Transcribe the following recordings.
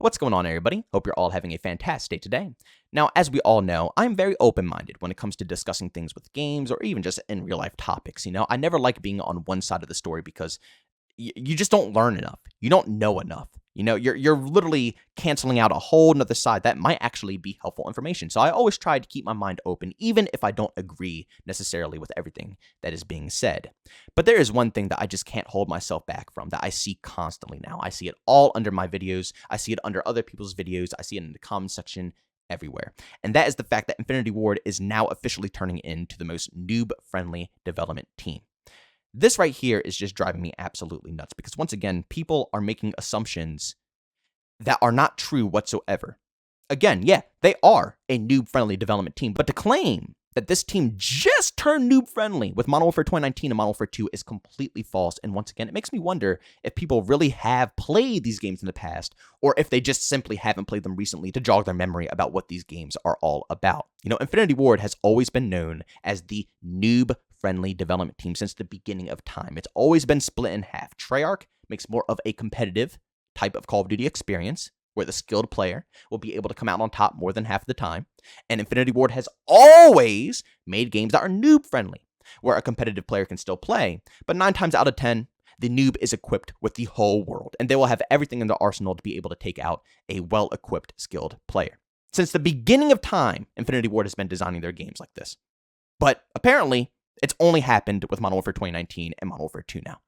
What's going on, everybody? Hope you're all having a fantastic day today. Now, as we all know, I'm very open-minded when it comes to discussing things with games or even just in real-life topics. I never like being on one side of the story because you just don't learn enough. You don't know enough. You're literally canceling out a whole nother side that might actually be helpful information. So I always try to keep my mind open, even if I don't agree necessarily with everything that is being said. But there is one thing that I just can't hold myself back from that I see constantly now. I see it all under my videos. I see it under other people's videos. I see it in the comment section everywhere. And that is the fact that Infinity Ward is now officially turning into the most noob-friendly development team. This right here is just driving me absolutely nuts because, once again, people are making assumptions that are not true whatsoever. Again, yeah, they are a noob-friendly development team, but to claim that this team just turned noob-friendly with Modern Warfare 2019 and Modern Warfare 2 is completely false. And once again, it makes me wonder if people really have played these games in the past or if they just simply haven't played them recently to jog their memory about what these games are all about. Infinity Ward has always been known as the noob-friendly development team since the beginning of time. It's always been split in half. Treyarch makes more of a competitive type of Call of Duty experience, where the skilled player will be able to come out on top more than half the time. And Infinity Ward has always made games that are noob-friendly, where a competitive player can still play, but 9 times out of 10, the noob is equipped with the whole world, and they will have everything in their arsenal to be able to take out a well-equipped, skilled player. Since the beginning of time, Infinity Ward has been designing their games like this. But apparently, it's only happened with Modern Warfare 2019 and Modern Warfare 2 now.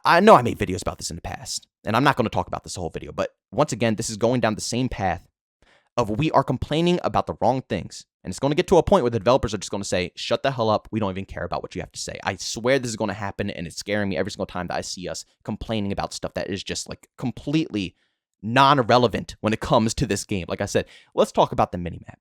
I know I made videos about this in the past, and I'm not going to talk about this whole video, but once again, this is going down the same path of we are complaining about the wrong things, and it's going to get to a point where the developers are just going to say, shut the hell up, we don't even care about what you have to say. I swear this is going to happen, and it's scaring me every single time that I see us complaining about stuff that is just like completely non-relevant when it comes to this game. Like I said, let's talk about the minimap.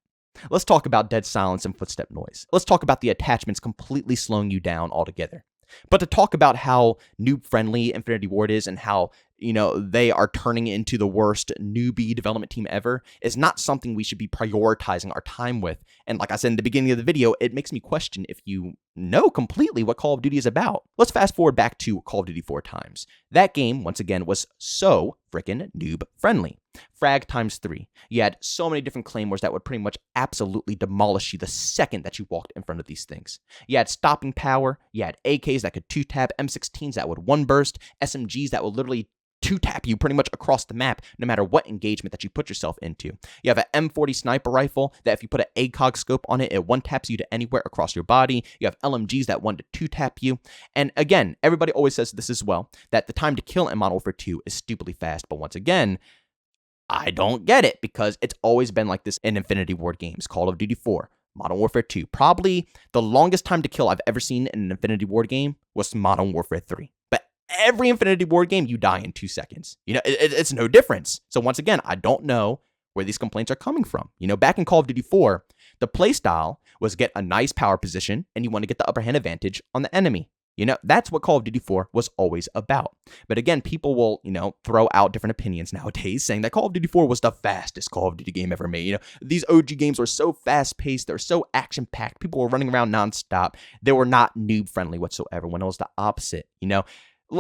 Let's talk about dead silence and footstep noise. Let's talk about the attachments completely slowing you down altogether. But to talk about how noob-friendly Infinity Ward is and how, they are turning into the worst newbie development team ever is not something we should be prioritizing our time with. And like I said in the beginning of the video, it makes me question if you know completely what Call of Duty is about. Let's fast forward back to Call of Duty 4 times. That game, once again, was so freaking noob-friendly. Frag times 3. You had so many different claymores that would pretty much absolutely demolish you the second that you walked in front of these things. You had stopping power. You had AKs that could 2-tap, M16s that would 1-burst, SMGs that would literally 2-tap you pretty much across the map, no matter what engagement that you put yourself into. You have an M40 sniper rifle that if you put an ACOG scope on it, it 1-taps you to anywhere across your body. You have LMGs that 1 to 2-tap you. And again, everybody always says this as well, that the time to kill in Modern Warfare 2 is stupidly fast. But once again, I don't get it because it's always been like this in Infinity Ward games. Call of Duty 4, Modern Warfare 2. Probably the longest time to kill I've ever seen in an Infinity Ward game was Modern Warfare 3. But every Infinity Ward game, you die in 2 seconds. It's no difference. So once again, I don't know where these complaints are coming from. Back in Call of Duty 4, the playstyle was get a nice power position and you want to get the upper hand advantage on the enemy. That's what Call of Duty 4 was always about. But again, people will, throw out different opinions nowadays saying that Call of Duty 4 was the fastest Call of Duty game ever made. These OG games were so fast-paced, they're so action-packed, people were running around nonstop. They were not noob-friendly whatsoever, when it was the opposite,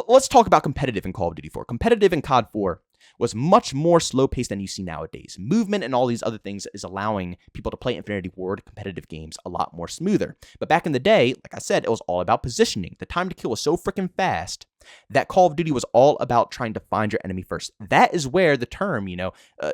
Let's talk about competitive in Call of Duty 4. Competitive in COD 4 was much more slow-paced than you see nowadays. Movement and all these other things is allowing people to play Infinity Ward competitive games a lot more smoother. But back in the day, like I said, it was all about positioning. The time to kill was so freaking fast that Call of Duty was all about trying to find your enemy first. That is where the term,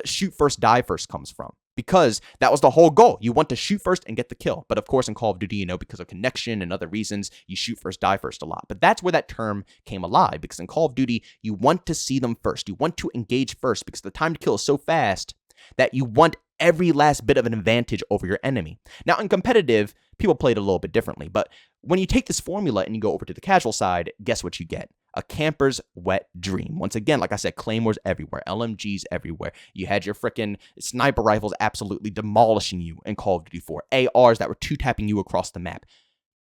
shoot first, die first comes from. Because that was the whole goal. You want to shoot first and get the kill. But of course, in Call of Duty, because of connection and other reasons, you shoot first, die first a lot. But that's where that term came alive. Because in Call of Duty, you want to see them first. You want to engage first because the time to kill is so fast that you want every last bit of an advantage over your enemy. Now, in competitive, people play it a little bit differently. But when you take this formula and you go over to the casual side, guess what you get? A camper's wet dream. Once again, like I said, claymores everywhere, LMGs everywhere. You had your freaking sniper rifles absolutely demolishing you in Call of Duty 4. ARs that were 2-tapping you across the map.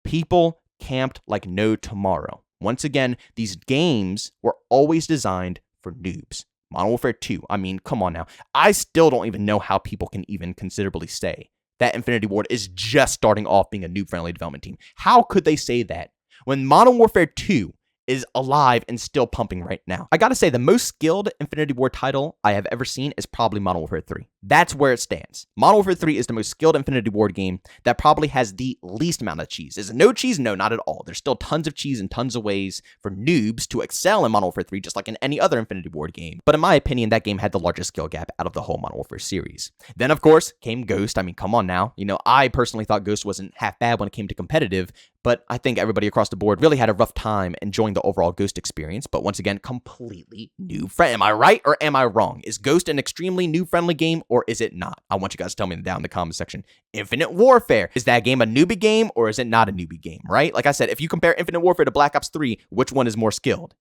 People camped like no tomorrow. Once again, these games were always designed for noobs. Modern Warfare 2, come on now. I still don't even know how people can even considerably say that Infinity Ward is just starting off being a noob-friendly development team. How could they say that when Modern Warfare 2 is alive and still pumping right now. I gotta say, the most skilled Infinity Ward title I have ever seen is probably Modern Warfare 3. That's where it stands. Modern Warfare 3 is the most skilled Infinity Ward game that probably has the least amount of cheese. Is it no cheese? No, not at all. There's still tons of cheese and tons of ways for noobs to excel in Modern Warfare 3, just like in any other Infinity Ward game. But in my opinion, that game had the largest skill gap out of the whole Modern Warfare series. Then, of course, came Ghost. I mean, come on now. I personally thought Ghost wasn't half bad when it came to competitive, but I think everybody across the board really had a rough time enjoying the overall Ghost experience. But once again, completely noob-friendly. Am I right or am I wrong? Is Ghost an extremely noob-friendly game or is it not? I want you guys to tell me down in the comment section. Infinite Warfare, is that game a newbie game or is it not a newbie game, right? Like I said, if you compare Infinite Warfare to Black Ops 3, which one is more skilled?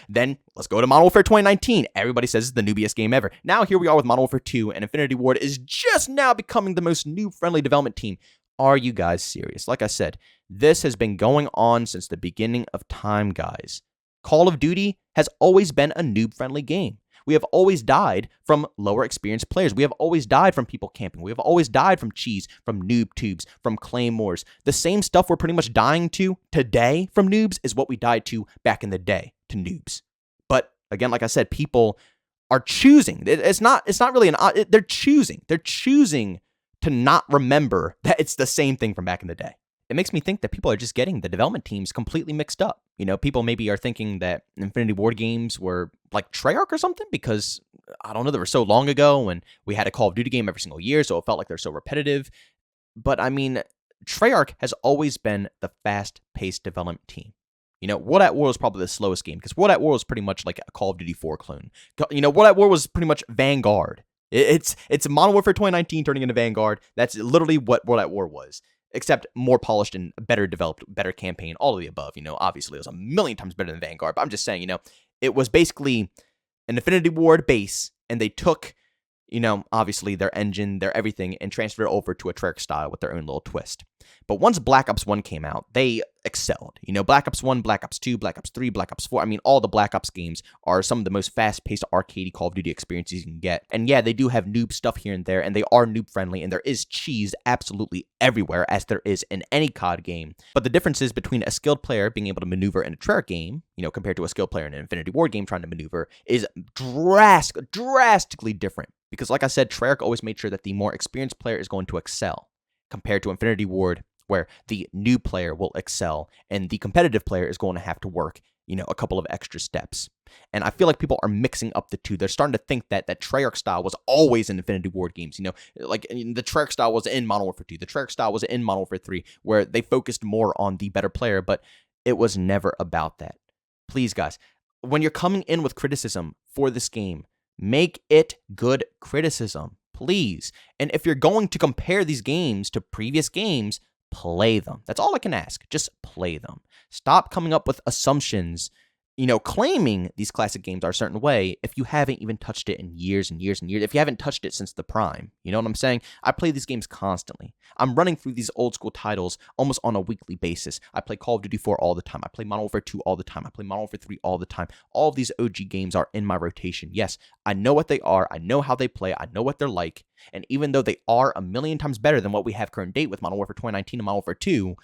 Then let's go to Modern Warfare 2019. Everybody says it's the noobiest game ever. Now here we are with Modern Warfare 2, and Infinity Ward is just now becoming the most noob-friendly development team. Are you guys serious? Like I said, this has been going on since the beginning of time, guys. Call of Duty has always been a noob-friendly game. We have always died from lower experienced players. We have always died from people camping. We have always died from cheese, from noob tubes, from claymores. The same stuff we're pretty much dying to today from noobs is what we died to back in the day to noobs. But again, like I said, people are choosing. It's not really they're choosing. They're choosing to not remember that it's the same thing from back in the day. It makes me think that people are just getting the development teams completely mixed up. People maybe are thinking that Infinity Ward games were like Treyarch or something because, I don't know, they were so long ago and we had a Call of Duty game every single year, so it felt like they're so repetitive. But I mean, Treyarch has always been the fast-paced development team. World at War was probably the slowest game because World at War was pretty much like a Call of Duty 4 clone. World at War was pretty much Vanguard. It's Modern Warfare 2019 turning into Vanguard. That's literally what World at War was, except more polished and better developed, better campaign, all of the above. Obviously it was a million times better than Vanguard, but I'm just saying, it was basically an Infinity Ward base, and they took, obviously their engine, their everything, and transferred it over to a Treyarch style with their own little twist. But once Black Ops 1 came out, they excelled. Black Ops 1, Black Ops 2, Black Ops 3, Black Ops 4. I mean, all the Black Ops games are some of the most fast-paced arcade Call of Duty experiences you can get. And yeah, they do have noob stuff here and there, and they are noob-friendly, and there is cheese absolutely everywhere, as there is in any COD game. But the difference is between a skilled player being able to maneuver in a Treyarch game, compared to a skilled player in an Infinity Ward game trying to maneuver, is drastically different. Because like I said, Treyarch always made sure that the more experienced player is going to excel, compared to Infinity Ward, where the new player will excel and the competitive player is going to have to work, a couple of extra steps. And I feel like people are mixing up the two. They're starting to think that Treyarch style was always in Infinity Ward games, like the Treyarch style was in Modern Warfare 2, the Treyarch style was in Modern Warfare 3, where they focused more on the better player, but it was never about that. Please, guys, when you're coming in with criticism for this game, make it good criticism, please. And if you're going to compare these games to previous games, play them. That's all I can ask. Just play them. Stop coming up with assumptions, claiming these classic games are a certain way if you haven't even touched it in years and years and years. If you haven't touched it since the prime, you know what I'm saying? I play these games constantly. I'm running through these old school titles almost on a weekly basis. I play Call of Duty 4 all the time. I play Modern Warfare 2 all the time. I play Modern Warfare 3 all the time. All of these OG games are in my rotation. Yes, I know what they are. I know how they play. I know what they're like. And even though they are a million times better than what we have current date with Modern Warfare 2019 and Modern Warfare 2,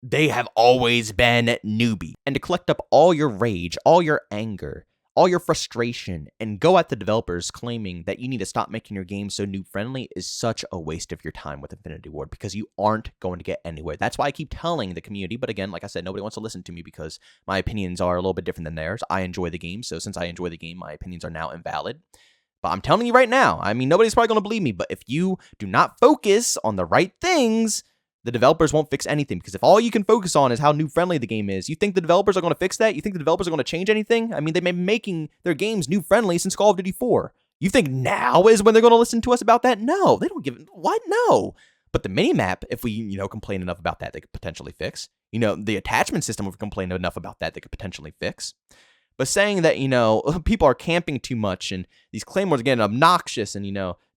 they have always been newbie. And to collect up all your rage, all your anger, all your frustration, and go at the developers claiming that you need to stop making your game so noob-friendly is such a waste of your time with Infinity Ward, because you aren't going to get anywhere. That's why I keep telling the community, but again, like I said, nobody wants to listen to me because my opinions are a little bit different than theirs. I enjoy the game, so since I enjoy the game, my opinions are now invalid. But I'm telling you right now, I mean, nobody's probably going to believe me, but if you do not focus on the right things, the developers won't fix anything. Because if all you can focus on is how noob-friendly the game is, you think the developers are going to fix that? You think the developers are going to change anything? I mean, they've been making their games noob-friendly since Call of Duty 4. You think now is when they're going to listen to us about that? No, they don't give it. What? No. But the minimap, if we, complain enough about that, they could potentially fix. The attachment system, if we complain enough about that, they could potentially fix. But saying that, people are camping too much and these claymores are getting obnoxious and,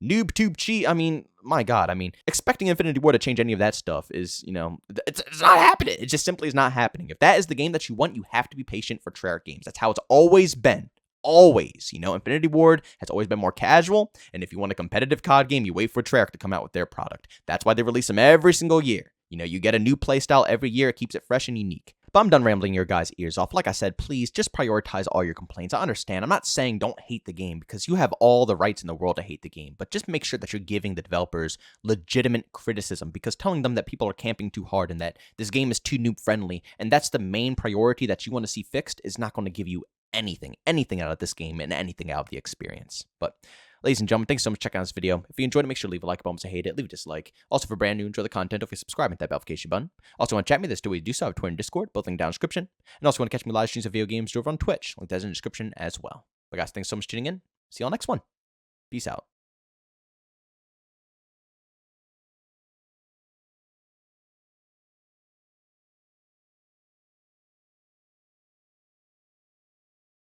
noob tube cheat. I mean, my God, expecting Infinity Ward to change any of that stuff is, it's not happening. It just simply is not happening. If that is the game that you want, you have to be patient for Treyarch games. That's how it's always been. Always. Infinity Ward has always been more casual. And if you want a competitive COD game, you wait for Treyarch to come out with their product. That's why they release them every single year. You get a new playstyle every year. It keeps it fresh and unique. But I'm done rambling your guys' ears off. Like I said, please just prioritize all your complaints. I understand. I'm not saying don't hate the game because you have all the rights in the world to hate the game, but just make sure that you're giving the developers legitimate criticism, because telling them that people are camping too hard and that this game is too noob-friendly, and that's the main priority that you want to see fixed, is not going to give you anything out of this game and anything out of the experience. But ladies and gentlemen, thanks so much for checking out this video. If you enjoyed it, make sure to leave a like button. If you hate it, leave a dislike. Also, for brand new, enjoy the content, if you subscribe, hit that notification button. Also, want to chat me, there's two ways to do so. I have Twitter and Discord, both linked down in the description. And also, want to catch me live streams of video games over on Twitch, link that's in the description as well. But guys, thanks so much for tuning in. See you all next one. Peace out.